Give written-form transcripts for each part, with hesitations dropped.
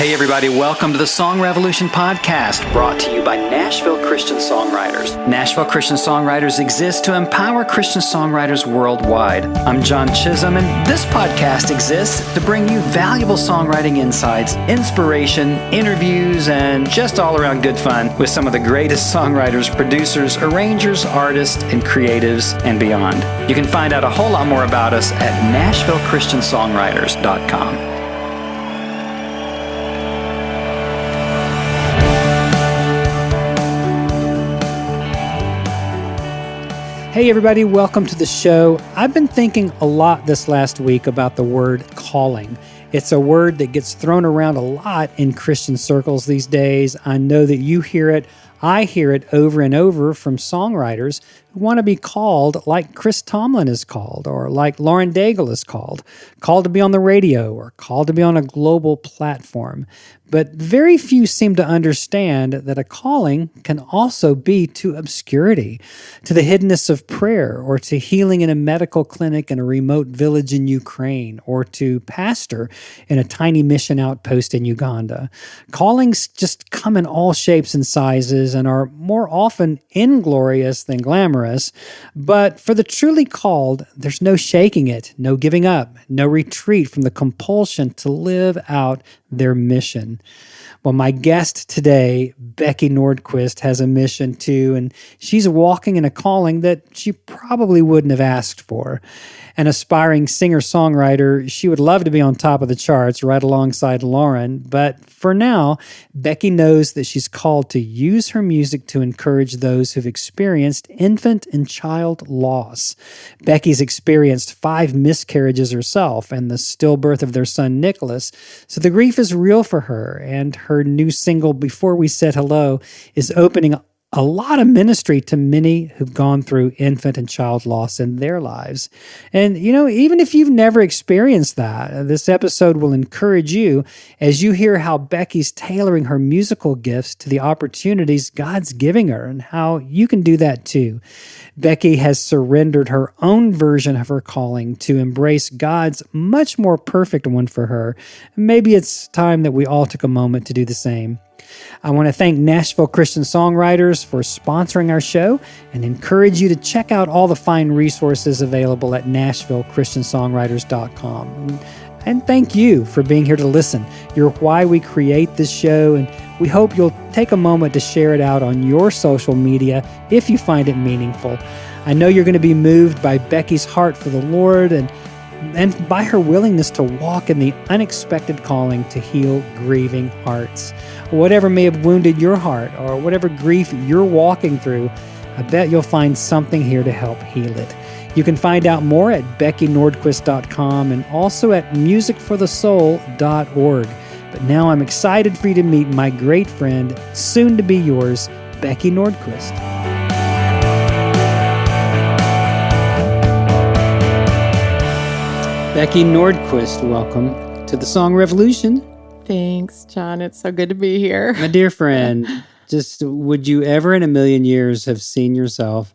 Hey everybody, welcome to the Song Revolution podcast, brought to you by Nashville Christian Songwriters. Nashville Christian Songwriters exists to empower Christian songwriters worldwide. I'm John Chisholm, and this podcast exists to bring you valuable songwriting insights, inspiration, interviews, and just all around good fun with some of the greatest songwriters, producers, arrangers, artists, and creatives, and beyond. You can find out a whole lot more about us at NashvilleChristianSongwriters.com. Hey everybody, welcome to the show. I've been thinking a lot this last week about the word calling. It's a word that gets thrown around a lot in Christian circles these days. I know that you hear it. I hear it over and over from songwriters who want to be called like Chris Tomlin is called, or like Lauren Daigle is called to be on the radio, or called to be on a global platform. But very few seem to understand that a calling can also be to obscurity, to the hiddenness of prayer, or to healing in a medical clinic in a remote village in Ukraine, or to pastor in a tiny mission outpost in Uganda. Callings just come in all shapes and sizes and are more often inglorious than glamorous. But for the truly called, there's no shaking it, no giving up, no retreat from the compulsion to live out their mission. Well, my guest today, Becky Nordquist, has a mission too, and she's walking in a calling that she probably wouldn't have asked for. An aspiring singer-songwriter, she would love to be on top of the charts right alongside Lauren, but for now, Becky knows that she's called to use her music to encourage those who've experienced infant and child loss. Becky's experienced 5 miscarriages herself and the stillbirth of their son Niklaus, so the grief is real for her, and her new single, Before We Said Hello, is opening a lot of ministry to many who've gone through infant and child loss in their lives. And, even if you've never experienced that, this episode will encourage you as you hear how Becky's tailoring her musical gifts to the opportunities God's giving her and how you can do that too. Becky has surrendered her own version of her calling to embrace God's much more perfect one for her. Maybe it's time that we all took a moment to do the same. I want to thank Nashville Christian Songwriters for sponsoring our show and encourage you to check out all the fine resources available at NashvilleChristianSongwriters.com. And thank you for being here to listen. You're why we create this show, and we hope you'll take a moment to share it out on your social media if you find it meaningful. I know you're going to be moved by Becky's heart for the Lord and by her willingness to walk in the unexpected calling to heal grieving hearts. Whatever may have wounded your heart or whatever grief you're walking through, I bet you'll find something here to help heal it. You can find out more at BeckyNordquist.com and also at musicforthesoul.org. But now I'm excited for you to meet my great friend, soon to be yours, Becky Nordquist. Becky Nordquist, welcome to the Song Revolution. Thanks, John. It's so good to be here. My dear friend, just would you ever in a million years have seen yourself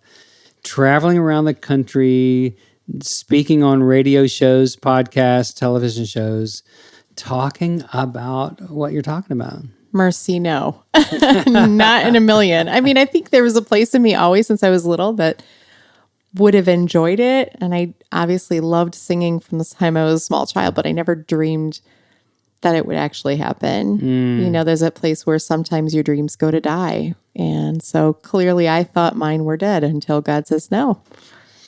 traveling around the country, speaking on radio shows, podcasts, television shows, talking about what you're talking about? Mercy, no. Not in a million. I mean, I think there was a place in me always since I was little that would have enjoyed it. And I obviously loved singing from the time I was a small child, but I never dreamed that it would actually happen. There's a place where sometimes your dreams go to die. And so clearly I thought mine were dead until God says, no,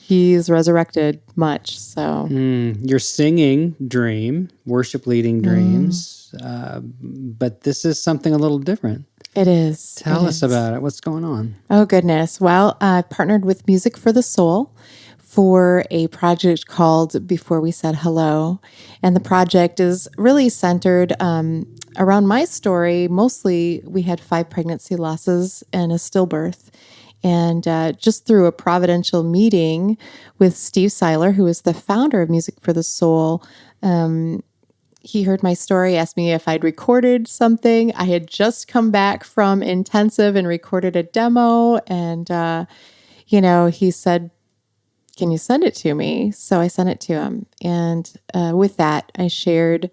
He's resurrected much. So your singing dream, worship leading dreams, but this is something a little different. It is. Tell us about it. What's going on? Oh, goodness. Well, I partnered with Music for the Soul for a project called Before We Said Hello. And the project is really centered around my story. Mostly, we had 5 pregnancy losses and a stillbirth. And just through a providential meeting with Steve Siler, who is the founder of Music for the Soul, he heard my story, asked me if I'd recorded something. I had just come back from intensive and recorded a demo. And, he said, can you send it to me? So I sent it to him. And with that, I shared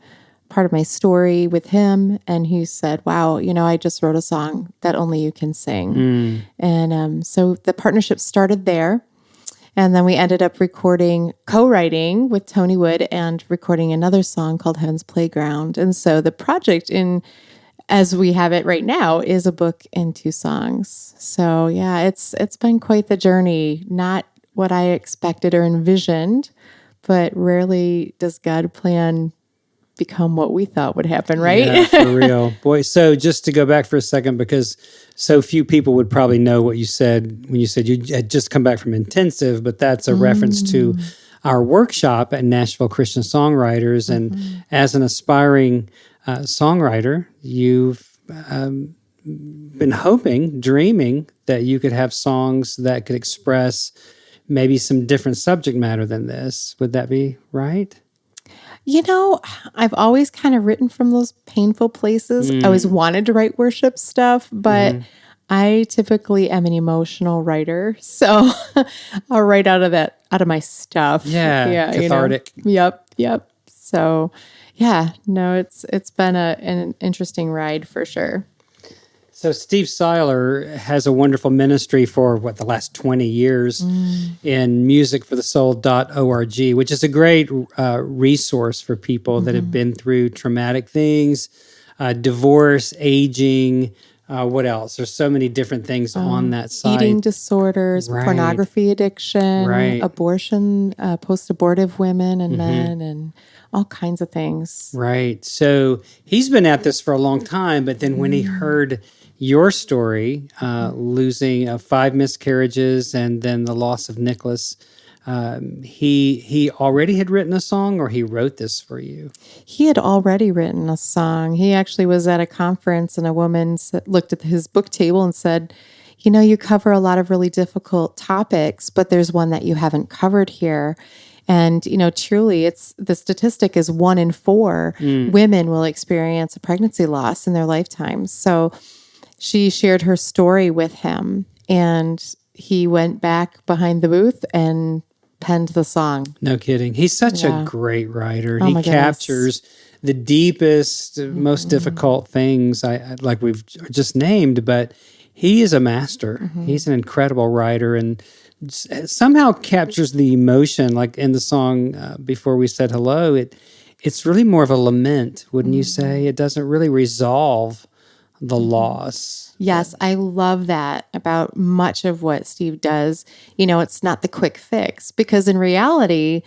part of my story with him, and he said, wow, I just wrote a song that only you can sing. And so the partnership started there. And then we ended up co-writing with Tony Wood and recording another song called Heaven's Playground. And so the project, as we have it right now, is a book and 2 songs. So yeah, it's been quite the journey. Not what I expected or envisioned, but rarely does God plan become what we thought would happen, right? Yeah, for real. Boy, so just to go back for a second, because so few people would probably know what you said when you said you had just come back from intensive, but that's a reference to our workshop at Nashville Christian Songwriters. And as an aspiring songwriter, you've been dreaming that you could have songs that could express maybe some different subject matter than this. Would that be right? I've always kind of written from those painful places. I always wanted to write worship stuff, but I typically am an emotional writer. So I'll write out of my stuff. Yeah, cathartic. Yep. So yeah, no, it's been an interesting ride for sure. So Steve Siler has a wonderful ministry for the last 20 years in musicforthesoul.org, which is a great resource for people that have been through traumatic things, divorce, aging, what else? There's so many different things on that site. Eating disorders, pornography addiction, abortion, post-abortive women and men, and all kinds of things. Right. So he's been at this for a long time, but then when he heard your story, losing 5 miscarriages and then the loss of Niklaus, he already had written a song, or he wrote this for you? He had already written a song. He actually was at a conference, and a woman looked at his book table and said, you cover a lot of really difficult topics, but there's one that you haven't covered here. And, truly, the statistic is 1 in 4 women will experience a pregnancy loss in their lifetime. So she shared her story with him, and he went back behind the booth and penned the song. No kidding. He's such a great writer. Oh, he captures the deepest, most difficult things, like we've just named, but he is a master. He's an incredible writer, and somehow captures the emotion, like in the song Before We Said Hello. It's really more of a lament, wouldn't you say? It doesn't really resolve the loss. Yes, I love that about much of what Steve does. It's not the quick fix, because in reality,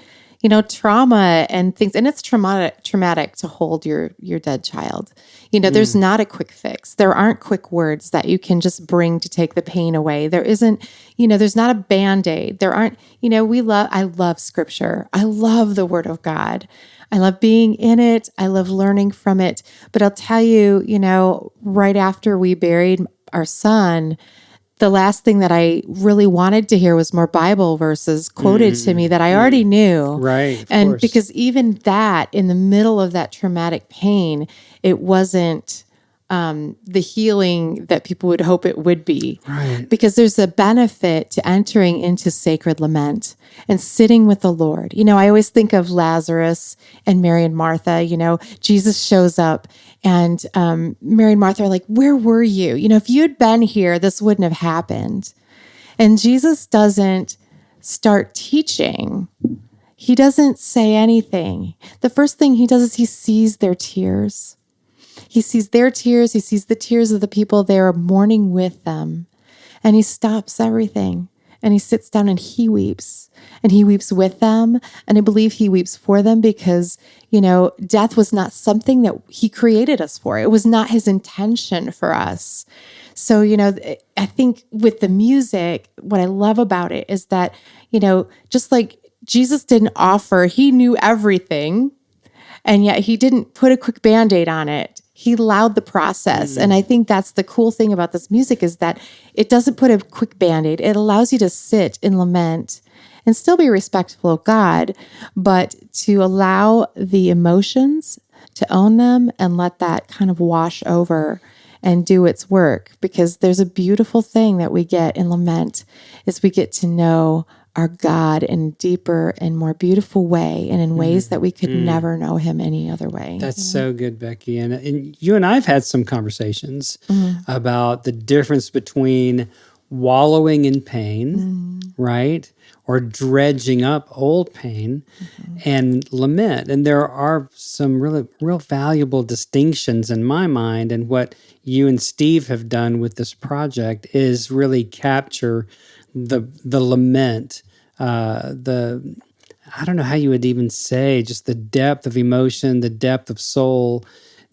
trauma and things, and it's traumatic to hold your dead child. There's not a quick fix. There aren't quick words that you can just bring to take the pain away. There isn't, there's not a Band-Aid. There aren't, I love scripture. I love the word of God. I love being in it. I love learning from it. But I'll tell you, right after we buried our son, the last thing that I really wanted to hear was more Bible verses quoted to me that I already knew. Right. And course. Because even that, in the middle of that traumatic pain, it wasn't the healing that people would hope it would be. Right. Because there's a benefit to entering into sacred lament and sitting with the Lord. I always think of Lazarus and Mary and Martha. Jesus shows up, and Mary and Martha are like, where were you? If you had been here, this wouldn't have happened. And Jesus doesn't start teaching. He doesn't say anything. The first thing he does is he sees their tears. He sees their tears. He sees the tears of the people there mourning with them. And he stops everything. And he sits down and he weeps. And he weeps with them. And I believe he weeps for them because, death was not something that he created us for. It was not his intention for us. So, I think with the music, what I love about it is that, just like Jesus didn't offer, he knew everything. And yet he didn't put a quick Band-Aid on it. He allowed the process. And I think that's the cool thing about this music is that it doesn't put a quick Band-Aid. It allows you to sit and lament and still be respectful of God, but to allow the emotions to own them and let that kind of wash over and do its work. Because there's a beautiful thing that we get in lament is we get to know our God in a deeper and more beautiful way, and in ways that we could never know him any other way. That's so good, Becky. And you and I have had some conversations about the difference between wallowing in pain, right? Or dredging up old pain and lament. And there are some real valuable distinctions in my mind. And what you and Steve have done with this project is really capture the lament, I don't know how you would even say, just the depth of emotion, the depth of soul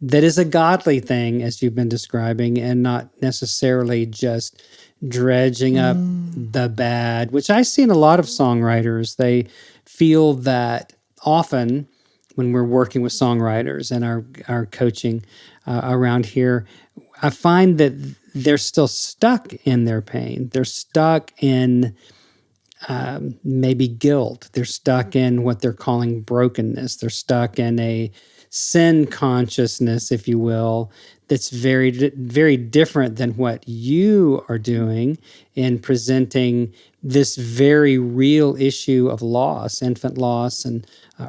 that is a godly thing, as you've been describing, and not necessarily just dredging up the bad, which I see in a lot of songwriters. They feel that often when we're working with songwriters and our coaching around here, I find that they're still stuck in their pain. They're stuck in maybe guilt. They're stuck in what they're calling brokenness. They're stuck in a sin consciousness, if you will, that's very, very different than what you are doing in presenting this very real issue of loss, infant loss, and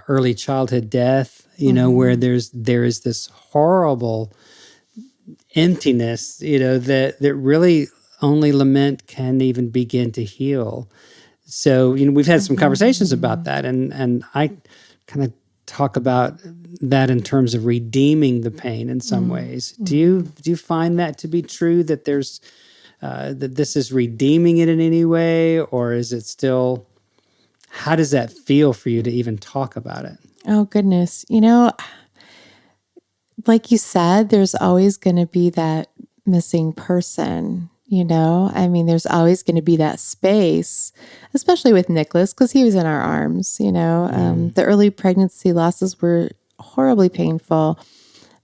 early childhood death. You know, where there is this horrible emptiness. You know, that really only lament can even begin to heal. So, you know, we've had some conversations about that, and I kind of talk about that in terms of redeeming the pain in some ways. Do you find that to be true, that there's that this is redeeming it in any way, or is it still? How does that feel for you to even talk about it? Oh goodness, you know, like you said, there's always going to be that missing person. You know, I mean, there's always going to be that space, especially with Niklaus, because he was in our arms. You know, the early pregnancy losses were horribly painful,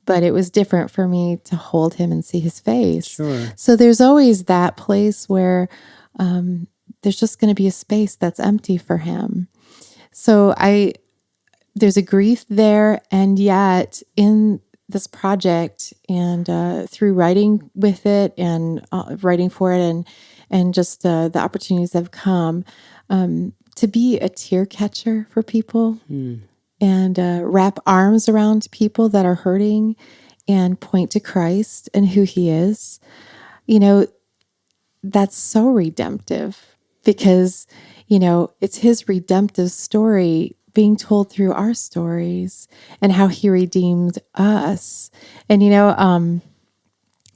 but it was different for me to hold him and see his face. Sure. So there's always that place where there's just going to be a space that's empty for him. So there's a grief there, and yet in this project and through writing with it and writing for it and just the opportunities that have come to be a tear catcher for people and wrap arms around people that are hurting and point to Christ and who he is. You know, that's so redemptive because, you know, it's his redemptive story being told through our stories and how he redeemed us. And, you know,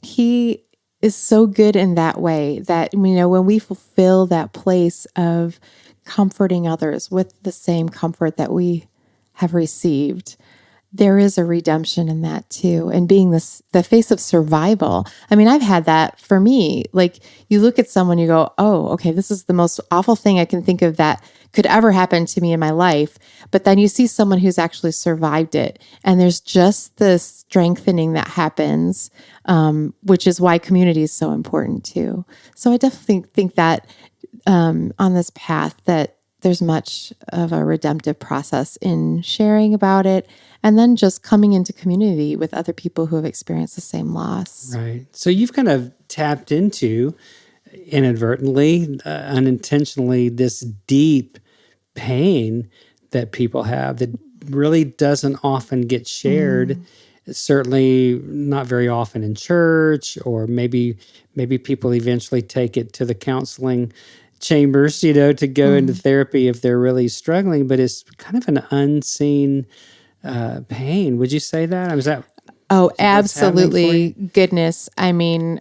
he is so good in that way that, you know, when we fulfill that place of comforting others with the same comfort that we have received, there is a redemption in that too. And being the face of survival. I mean, I've had that for me. Like, you look at someone, you go, oh, okay, this is the most awful thing I can think of that could ever happen to me in my life. But then you see someone who's actually survived it. And there's just this strengthening that happens, which is why community is so important too. So I definitely think that on this path that there's much of a redemptive process in sharing about it and then just coming into community with other people who have experienced the same loss. Right. So you've kind of tapped into, inadvertently, unintentionally, this deep pain that people have that really doesn't often get shared. Certainly not very often in church, or maybe people eventually take it to the counseling chambers, you know, to go into therapy if they're really struggling. But it's kind of an unseen pain. Would you say that? Was that? Oh, absolutely. Goodness. I mean,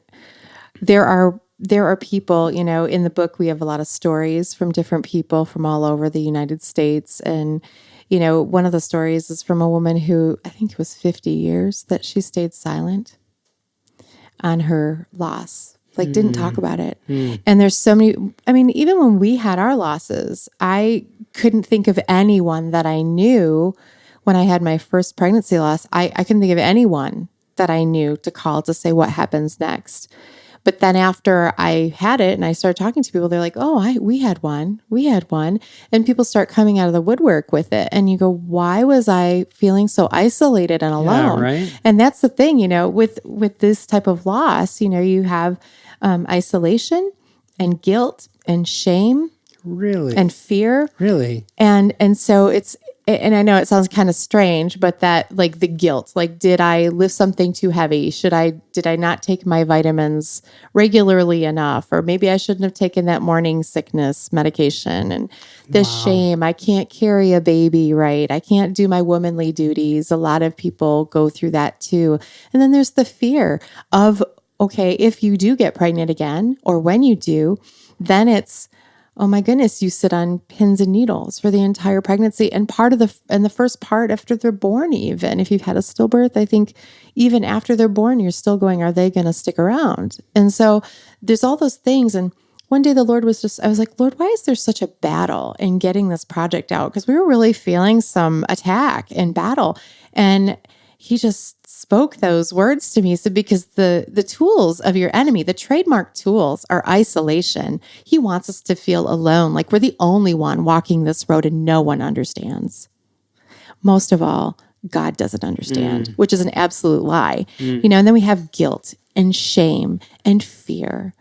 there are people, you know, in the book, we have a lot of stories from different people from all over the United States. And, you know, one of the stories is from a woman who, I think it was 50 years that she stayed silent on her loss. Like, didn't talk about it. And there's so many, I mean, even when we had our losses, I couldn't think of anyone that I knew when I had my first pregnancy loss. I couldn't think of anyone that I knew to call to say what happens next. But then after I had it and I started talking to people, they're like, oh, we had one. And people start coming out of the woodwork with it. And you go, why was I feeling so isolated and alone? Yeah, right. And that's the thing, you know, with this type of loss, you know, you have isolation and guilt and shame Really? and fear. Really? And so and I know it sounds kind of strange, but that like the guilt, like, did I lift something too heavy? Did I not take my vitamins regularly enough? Or maybe I shouldn't have taken that morning sickness medication, and the shame, I can't carry a baby right. I can't do my womanly duties. A lot of people go through that too. And then there's the fear of, okay, if you do get pregnant again, or when you do, then it's, oh my goodness, you sit on pins and needles for the entire pregnancy and the first part after they're born. Even if you've had a stillbirth, I think even after they're born, you're still going, are they going to stick around? And so there's all those things. And one day I was like, Lord, why is there such a battle in getting this project out? Because we were really feeling some attack and battle. And he just spoke those words to me. So because the tools of your enemy, the trademark tools, are isolation. He wants us to feel alone, like we're the only one walking this road and no one understands. Most of all, God doesn't understand, which is an absolute lie. And then we have guilt and shame and fear.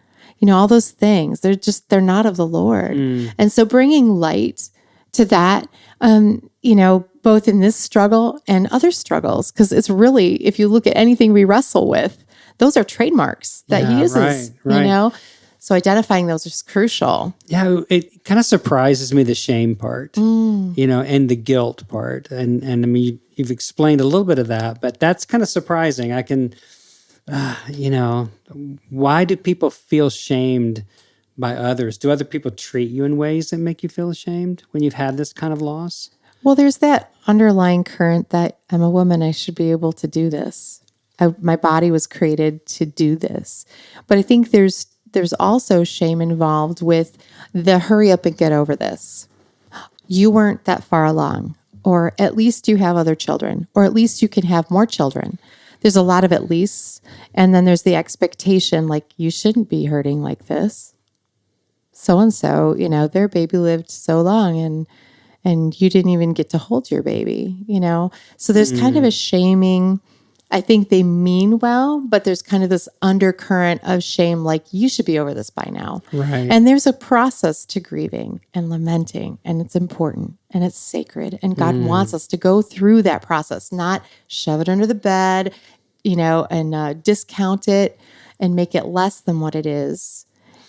All those things, they're not of the Lord. And so bringing light to that, both in this struggle and other struggles, because it's really, if you look at anything we wrestle with, those are trademarks that he uses, right. So identifying those is crucial. Yeah, it kind of surprises me, the shame part, and the guilt part. And I mean, you've explained a little bit of that, but that's kind of surprising. I can, why do people feel shamed by others? Do other people treat you in ways that make you feel ashamed when you've had this kind of loss? Well, there's that underlying current that I'm a woman, I should be able to do this. My body was created to do this. But I think there's also shame involved with the hurry up and get over this. You weren't that far along, or at least you have other children, or at least you can have more children. There's a lot of at least, and then there's the expectation, like, you shouldn't be hurting like this. So-and-so, their baby lived so long, and you didn't even get to hold your baby, So there's kind of a shaming. I think they mean well, but there's kind of this undercurrent of shame, like, you should be over this by now. Right. And there's a process to grieving and lamenting, and it's important and it's sacred. And God wants us to go through that process, not shove it under the bed, and discount it and make it less than what it is,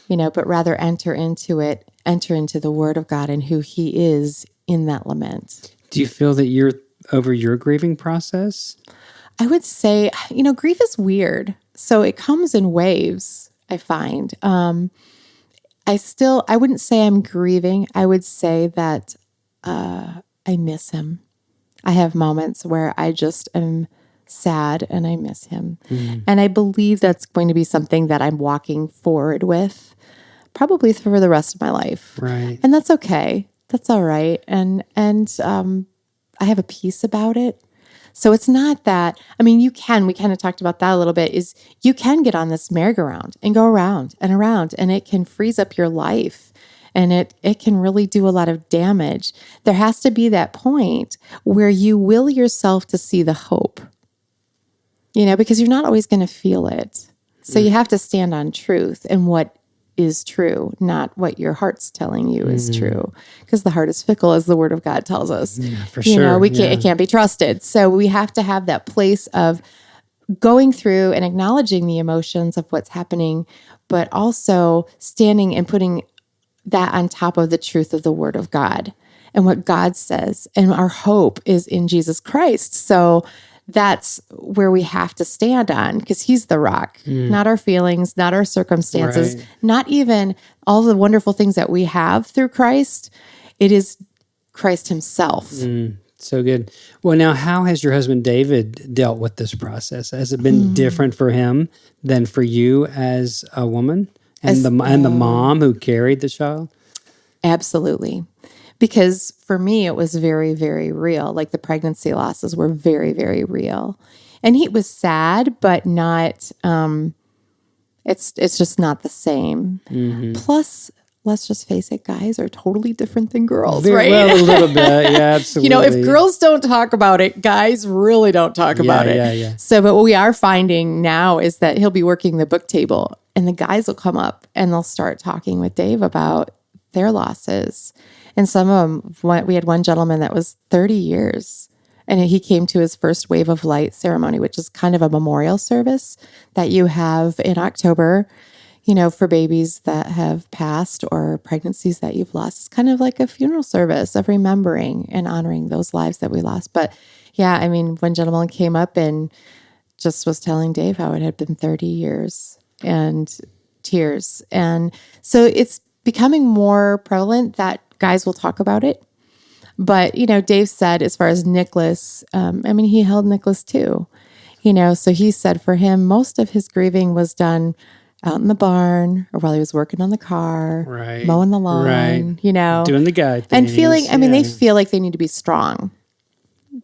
but rather enter into the Word of God and who He is in that lament. Do you feel that you're over your grieving process? I would say, grief is weird. So it comes in waves, I find. I wouldn't say I'm grieving. I would say that I miss him. I have moments where I just am sad and I miss him. And I believe that's going to be something that I'm walking forward with, probably for the rest of my life. Right. And that's okay. That's all right. And I have a peace about it. So it's not that, we kind of talked about that a little bit, is you can get on this merry-go-round and go around and around, and it can freeze up your life, and it can really do a lot of damage. There has to be that point where you will yourself to see the hope, because you're not always going to feel it. So you have to stand on truth and what is true, not what your heart's telling you is true. Because the heart is fickle, as the Word of God tells us. Yeah, for sure. It can't be trusted. So we have to have that place of going through and acknowledging the emotions of what's happening, but also standing and putting that on top of the truth of the Word of God and what God says. And our hope is in Jesus Christ. So that's where we have to stand on, because He's the rock, not our feelings, not our circumstances, not even all the wonderful things that we have through Christ. It is Christ Himself. So good. Well, now, how has your husband David dealt with this process? Has it been different for him than for you as a woman and the mom who carried the child? Absolutely. Because for me, it was very, very real. Like, the pregnancy losses were very, very real. And he was sad, but not, it's just not the same. Plus, let's just face it, guys are totally different than girls, right? Well, a little bit. Yeah, absolutely. If girls don't talk about it, guys really don't talk about it. Yeah. So, but what we are finding now is that he'll be working the book table, and the guys will come up and they'll start talking with Dave about their losses. And some of them, we had one gentleman that was 30 years. And he came to his first Wave of Light ceremony, which is kind of a memorial service that you have in October, for babies that have passed or pregnancies that you've lost. It's kind of like a funeral service of remembering and honoring those lives that we lost. But yeah, I mean, one gentleman came up and just was telling Dave how it had been 30 years and tears. And so it's becoming more prevalent that guys will talk about it. But, Dave said, as far as Niklaus, he held Niklaus too, so he said for him, most of his grieving was done out in the barn or while he was working on the car, mowing the lawn, doing the guy thing. And feeling, they feel like they need to be strong,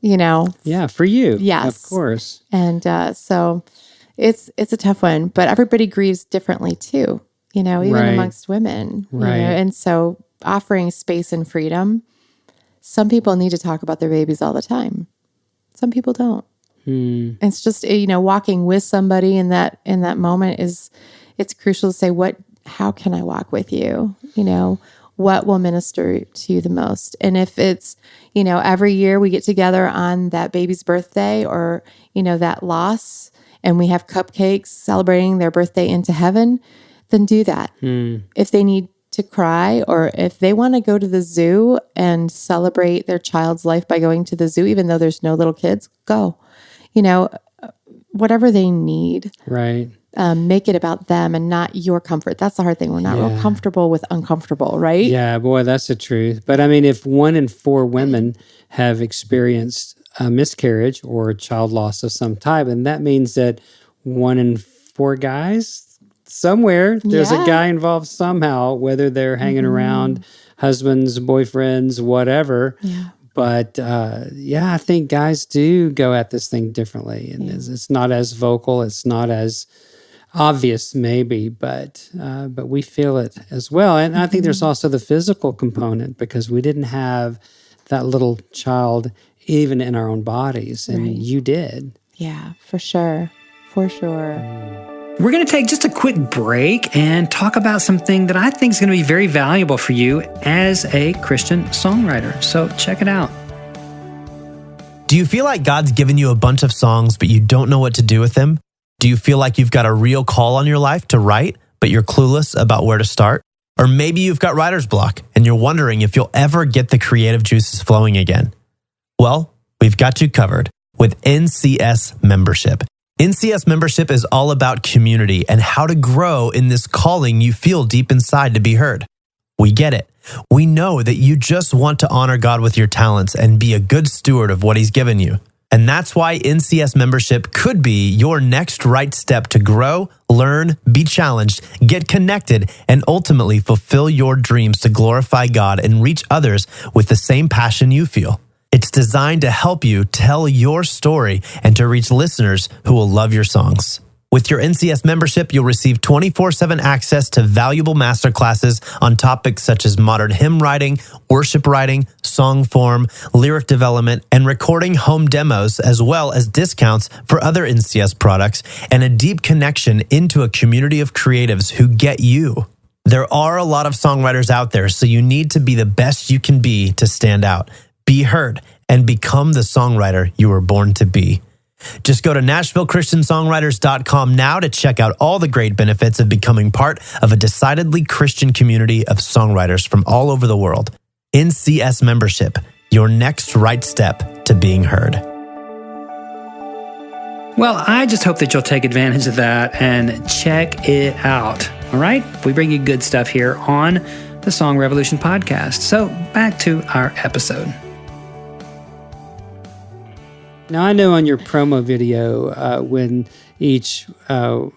Yeah, for you. Yes. Of course. And so it's a tough one, but everybody grieves differently too, even amongst women, and so offering space and freedom. Some people need to talk about their babies all the time. Some people don't. It's just, walking with somebody in that moment it's crucial to say, how can I walk with you? What will minister to you the most? And if it's, every year we get together on that baby's birthday or, that loss, and we have cupcakes celebrating their birthday into heaven, then do that. If they need to cry, or if they want to go to the zoo and celebrate their child's life by going to the zoo, even though there's no little kids, go. Whatever they need. Right. Make it about them and not your comfort. That's the hard thing. We're not real comfortable with uncomfortable, right? Yeah, boy, that's the truth. But if 1 in 4 women have experienced a miscarriage or a child loss of some type, and that means that 1 in 4 guys, somewhere there's a guy involved somehow, whether they're hanging around husbands, boyfriends, whatever. Yeah. But I think guys do go at this thing differently, and it's not as vocal, it's not as obvious, maybe, but we feel it as well. And I think there's also the physical component, because we didn't have that little child even in our own bodies, and you did. Yeah, for sure. For sure. We're going to take just a quick break and talk about something that I think is going to be very valuable for you as a Christian songwriter. So check it out. Do you feel like God's given you a bunch of songs, but you don't know what to do with them? Do you feel like you've got a real call on your life to write, but you're clueless about where to start? Or maybe you've got writer's block and you're wondering if you'll ever get the creative juices flowing again. Well, we've got you covered with NCS membership. NCS membership is all about community and how to grow in this calling you feel deep inside to be heard. We get it. We know that you just want to honor God with your talents and be a good steward of what He's given you. And that's why NCS membership could be your next right step to grow, learn, be challenged, get connected, and ultimately fulfill your dreams to glorify God and reach others with the same passion you feel. It's designed to help you tell your story and to reach listeners who will love your songs. With your NCS membership, you'll receive 24/7 access to valuable masterclasses on topics such as modern hymn writing, worship writing, song form, lyric development, and recording home demos, as well as discounts for other NCS products and a deep connection into a community of creatives who get you. There are a lot of songwriters out there, so you need to be the best you can be to stand out, be heard, and become the songwriter you were born to be. Just go to NashvilleChristianSongwriters.com now to check out all the great benefits of becoming part of a decidedly Christian community of songwriters from all over the world. NCS membership, your next right step to being heard. Well, I just hope that you'll take advantage of that and check it out. All right? We bring you good stuff here on the Song Revolution podcast. So back to our episode. Now, I know on your promo video, when each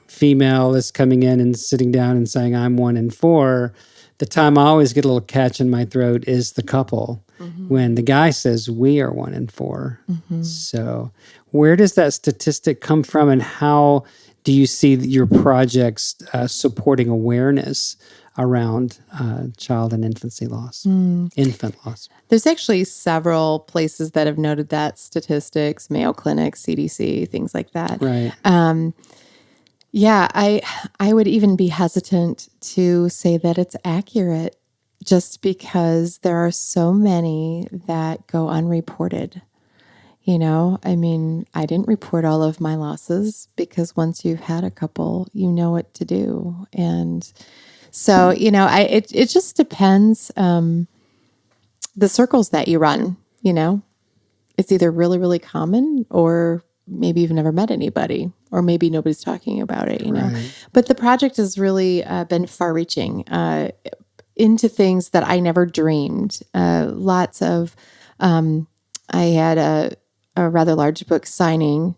female is coming in and sitting down and saying, I'm 1 in 4, the time I always get a little catch in my throat is the couple. Mm-hmm. When the guy says, we are 1 in 4. Mm-hmm. So where does that statistic come from, and how do you see your projects supporting awareness around child and infancy loss, infant loss? There's actually several places that have noted that statistics, Mayo Clinic, CDC, things like that. Right. Yeah, I would even be hesitant to say that it's accurate just because there are so many that go unreported. I mean, I didn't report all of my losses because once you've had a couple, you know what to do. And so, it just depends the circles that you run, It's either really, really common or maybe you've never met anybody or maybe nobody's talking about it, Right. But the project has really been far-reaching into things that I never dreamed. Lots of, I had a rather large book signing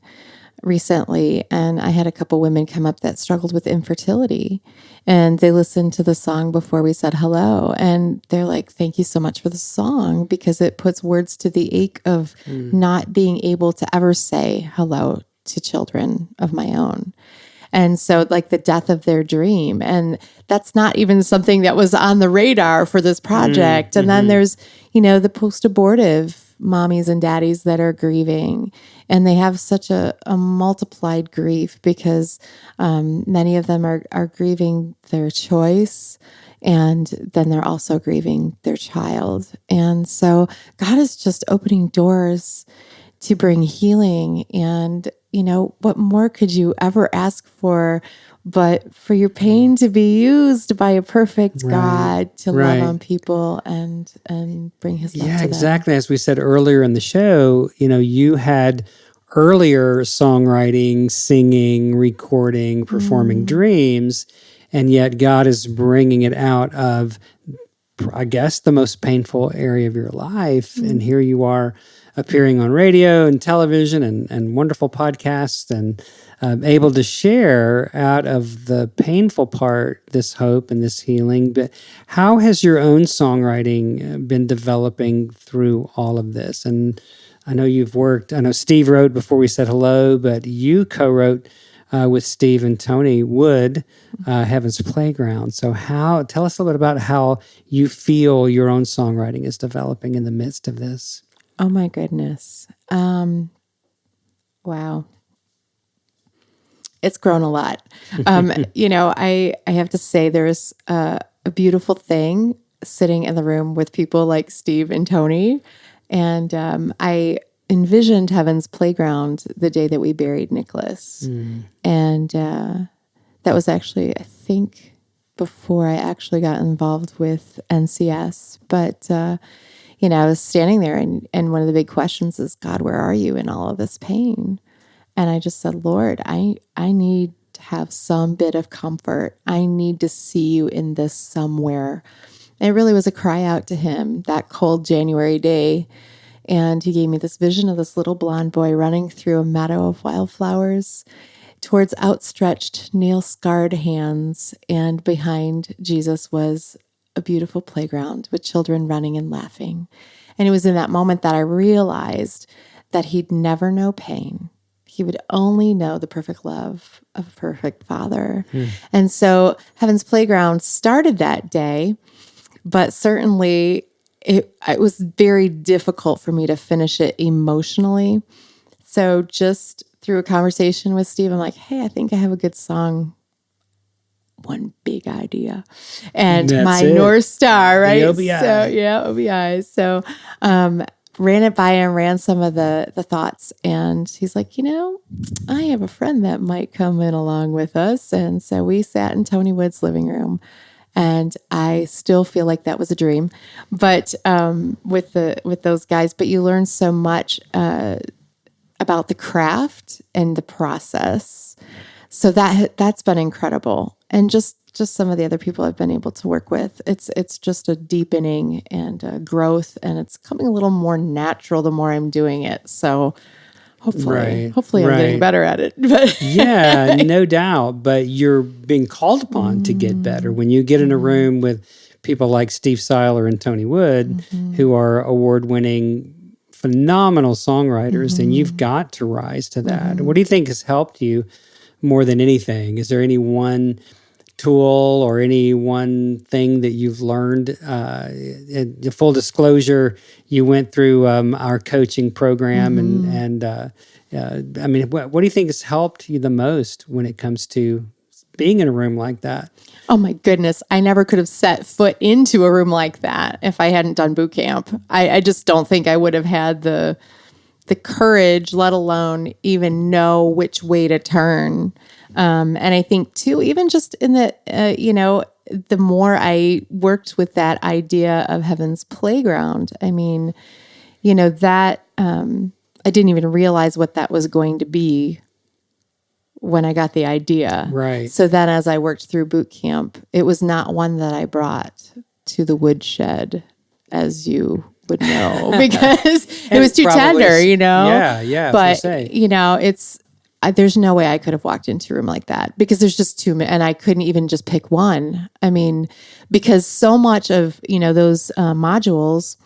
recently, and I had a couple women come up that struggled with infertility, and they listened to the song Before We Said Hello, and they're like, thank you so much for the song, because it puts words to the ache of not being able to ever say hello to children of my own. And so like the death of their dream. And that's not even something that was on the radar for this project. And then there's, the post-abortive mommies and daddies that are grieving. And they have such a multiplied grief because many of them are grieving their choice. And then they're also grieving their child. And so God is just opening doors to bring healing. And, what more could you ever ask for but for your pain to be used by a perfect God to love on people and bring his love to them? Yeah, exactly. As we said earlier in the show, you had earlier songwriting, singing, recording, performing dreams, and yet God is bringing it out of, I guess, the most painful area of your life. And here you are appearing on radio and television and wonderful podcasts and able to share out of the painful part this hope and this healing. But how has your own songwriting been developing through all of this? And I know Steve wrote Before We Said Hello, but you co-wrote with Steve and Tony Wood, Heaven's Playground. So tell us a little bit about how you feel your own songwriting is developing in the midst of this. Oh my goodness. Wow. It's grown a lot. I have to say there's a beautiful thing sitting in the room with people like Steve and Tony. And I envisioned Heaven's Playground the day that we buried Niklaus. And that was actually, I think, before I actually got involved with NCS. But I was standing there and one of the big questions is, God, where are you in all of this pain? And I just said, Lord, I need to have some bit of comfort. I need to see you in this somewhere. And it really was a cry out to him that cold January day. And he gave me this vision of this little blonde boy running through a meadow of wildflowers towards outstretched, nail-scarred hands. And behind Jesus was a beautiful playground with children running and laughing. And it was in that moment that I realized that he'd never know pain. He would only know the perfect love of a perfect Father. And so Heaven's Playground started that day, but certainly it was very difficult for me to finish it emotionally. So just through a conversation with Steve, I'm like, hey, I think I have a good song. One big idea. And That's my it. North Star, right? The OBI. So, yeah, OBI. So ran it by him, ran some of the thoughts. And he's like, I have a friend that might come in along with us. And so we sat in Tony Wood's living room. And I still feel like that was a dream, but with those guys. But you learn so much about the craft and the process. So that's been incredible. And just some of the other people I've been able to work with, it's just a deepening and a growth, and it's coming a little more natural the more I'm doing it. So hopefully I'm getting better at it. But Yeah, no doubt. But you're being called upon to get better. When you get in a room with people like Steve Siler and Tony Wood, who are award-winning, phenomenal songwriters, then you've got to rise to that. What do you think has helped you more than anything? Is there any one tool or any one thing that you've learned? In full disclosure, you went through our coaching program, and I mean, what do you think has helped you the most when it comes to being in a room like that. Oh my goodness. I never could have set foot into a room like that if I hadn't done boot camp. I just don't think I would have had the courage, let alone even know which way to turn. And I think too, even just in the, the more I worked with that idea of heaven's playground, I mean, that I didn't even realize what that was going to be when I got the idea. Right. So then as I worked through boot camp, it was not one that I brought to the woodshed, as you would know, because it was too tender, Yeah. But, it's, there's no way I could have walked into a room like that because there's just too many, and I couldn't even just pick one. I mean, because so much of, those modules,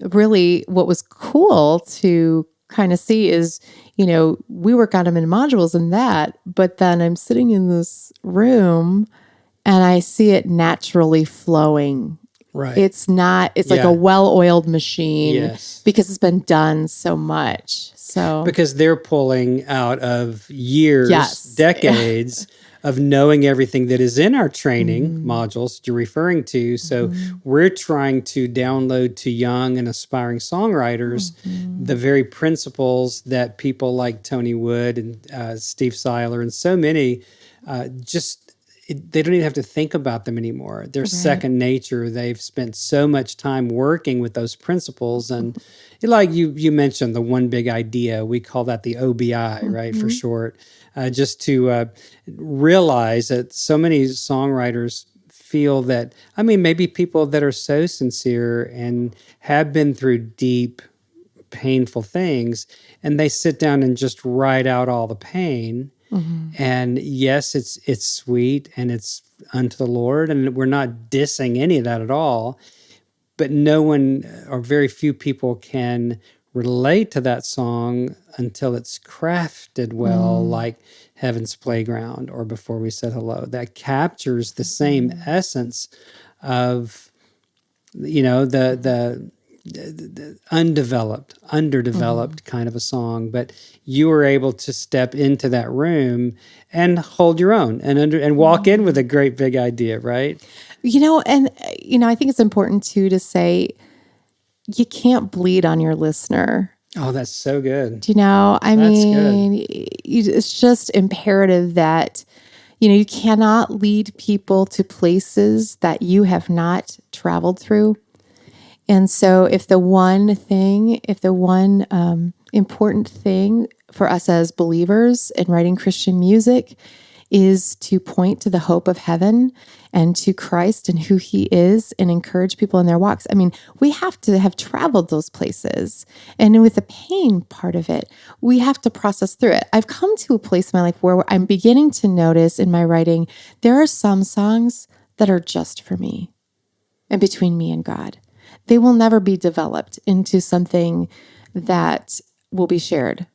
really what was cool to kind of see is, we work on them in modules and that, but then I'm sitting in this room and I see it naturally flowing. Right. It's not, it's like a well-oiled machine because it's been done so much. So because they're pulling out of years, decades of knowing everything that is in our training modules that you're referring to. So we're trying to download to young and aspiring songwriters the very principles that people like Tony Wood and Steve Siler and so many they don't even have to think about them anymore. They're second nature. They've spent so much time working with those principles. And like you mentioned, the one big idea, we call that the OBI, right, for short, just to realize that so many songwriters feel that, maybe people that are so sincere and have been through deep, painful things, and they sit down and just write out all the pain. And yes, it's sweet and it's unto the Lord, and we're not dissing any of that at all. But no one or very few people can relate to that song until it's crafted well, like Heaven's Playground or Before We Said Hello. That captures the same essence of, the underdeveloped kind of a song, but you were able to step into that room and hold your own and walk in with a great big idea, right? I think it's important too to say you can't bleed on your listener. Oh, that's so good. It's just imperative that you cannot lead people to places that you have not traveled through. And so if the one important thing for us as believers in writing Christian music is to point to the hope of heaven and to Christ and who he is and encourage people in their walks. We have to have traveled those places. And with the pain part of it, we have to process through it. I've come to a place in my life where I'm beginning to notice in my writing, there are some songs that are just for me and between me and God. They will never be developed into something that will be shared.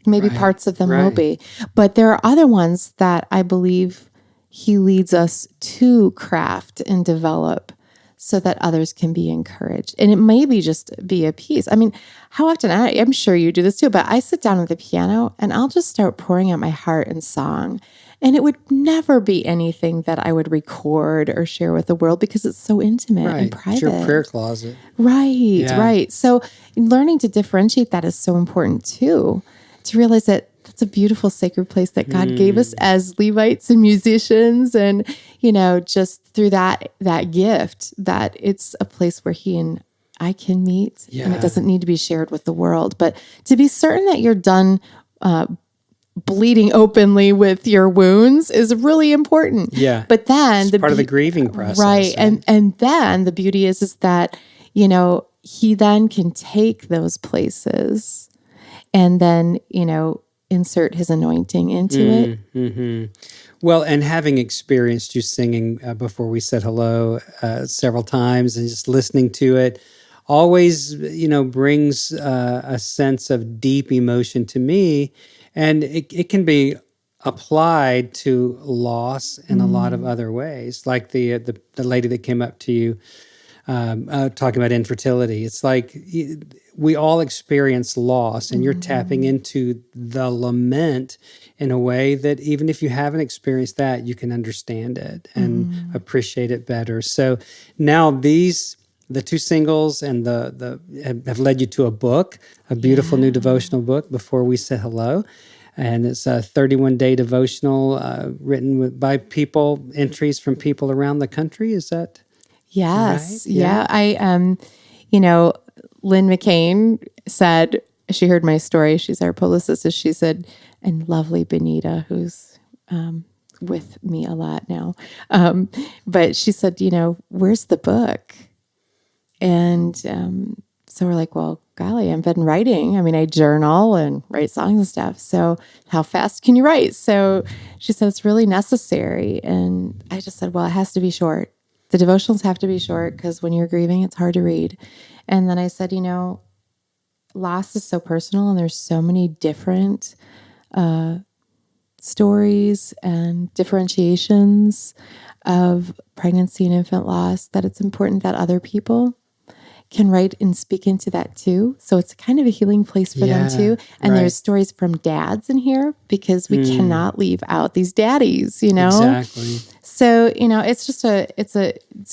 Maybe parts of them will be. But there are other ones that I believe he leads us to craft and develop so that others can be encouraged. And it may be just be a piece. How often, I'm sure you do this too, but I sit down at the piano and I'll just start pouring out my heart and song. And it would never be anything that I would record or share with the world because it's so intimate and private. It's your prayer closet. Right. So learning to differentiate that is so important too, to realize that that's a beautiful sacred place that God gave us as Levites and musicians. And, just through that gift, that it's a place where he and I can meet and it doesn't need to be shared with the world. But to be certain that you're done bleeding openly with your wounds is really important. Yeah. But then it's part of the grieving process. Right. And then the beauty is that, he then can take those places and then, insert his anointing into it. Mm-hmm. Well, and having experienced you singing Before We Said Hello several times and just listening to it, always, brings a sense of deep emotion to me. And it can be applied to loss in a lot of other ways. Like the lady that came up to you talking about infertility. It's like we all experience loss, and you're tapping into the lament in a way that even if you haven't experienced that, you can understand it and appreciate it better. So now the two singles and the have led you to a book, a beautiful new devotional book, Before We Said Hello. And it's a 31-day devotional written by people, entries from people around the country. Is that Yes. right? Yeah. I, Lynn McCain said, she heard my story. She's our publicist. She said, and lovely Benita, who's with me a lot now. But she said, where's the book? And so we're like, well, golly, I've been writing. I mean, I journal and write songs and stuff. So how fast can you write? So she said, it's really necessary. And I just said, well, it has to be short. The devotionals have to be short because when you're grieving, it's hard to read. And then I said, loss is so personal and there's so many different stories and differentiations of pregnancy and infant loss that it's important that other people can write and speak into that too. So it's kind of a healing place for them too. And there's stories from dads in here because we cannot leave out these daddies, Exactly. So, it's just so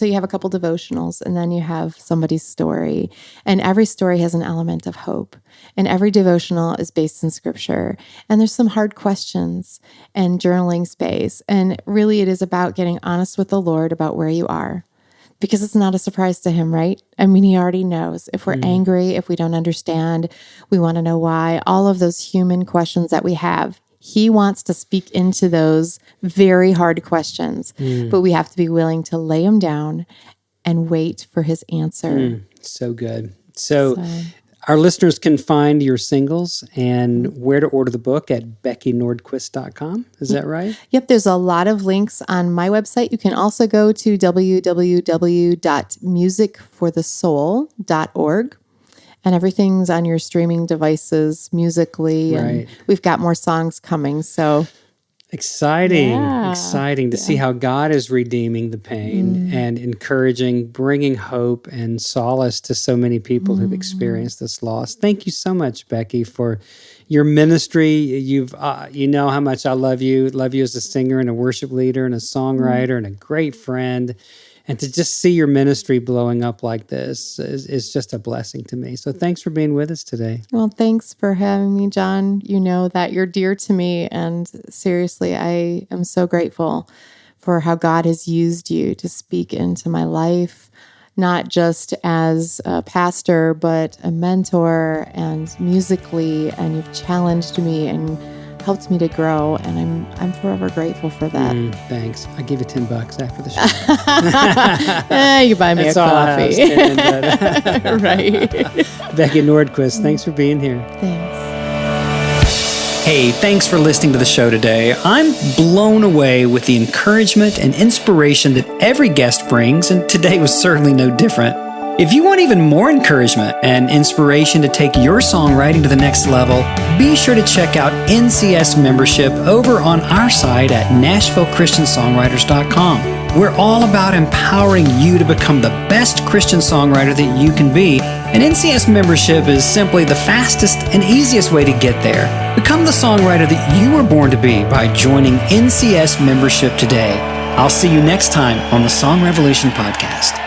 you have a couple devotionals and then you have somebody's story, and every story has an element of hope, and every devotional is based in scripture, and there's some hard questions and journaling space. And really it is about getting honest with the Lord about where you are, because it's not a surprise to him, right? I mean, he already knows. If we're angry, if we don't understand, we want to know why, all of those human questions that we have. He wants to speak into those very hard questions, but we have to be willing to lay them down and wait for his answer. So good. So our listeners can find your singles and where to order the book at beckynordquist.com. Is that right? Yep, there's a lot of links on my website. You can also go to www.musicforthesoul.org. And everything's on your streaming devices musically. And we've got more songs coming. So exciting to see how God is redeeming the pain and encouraging, bringing hope and solace to so many people who've experienced this loss. Thank you so much, Becky, for your ministry. You've, you know how much I love you as a singer and a worship leader and a songwriter and a great friend. And to just see your ministry blowing up like this is just a blessing to me. So thanks for being with us today. Well, thanks for having me, John. You know that you're dear to me. And seriously, I am so grateful for how God has used you to speak into my life, not just as a pastor, but a mentor and musically. And you've challenged me and helped me to grow, and I'm forever grateful for that. Thanks. I'll give you $10 after the show. You buy me a coffee. Right. Becky Nordquist, thanks for being here. Thanks. Hey, thanks for listening to the show today. I'm blown away with the encouragement and inspiration that every guest brings, and today was certainly no different. If you want even more encouragement and inspiration to take your songwriting to the next level, be sure to check out NCS membership over on our site at NashvilleChristianSongwriters.com. We're all about empowering you to become the best Christian songwriter that you can be, and NCS membership is simply the fastest and easiest way to get there. Become the songwriter that you were born to be by joining NCS membership today. I'll see you next time on the Song Revolution Podcast.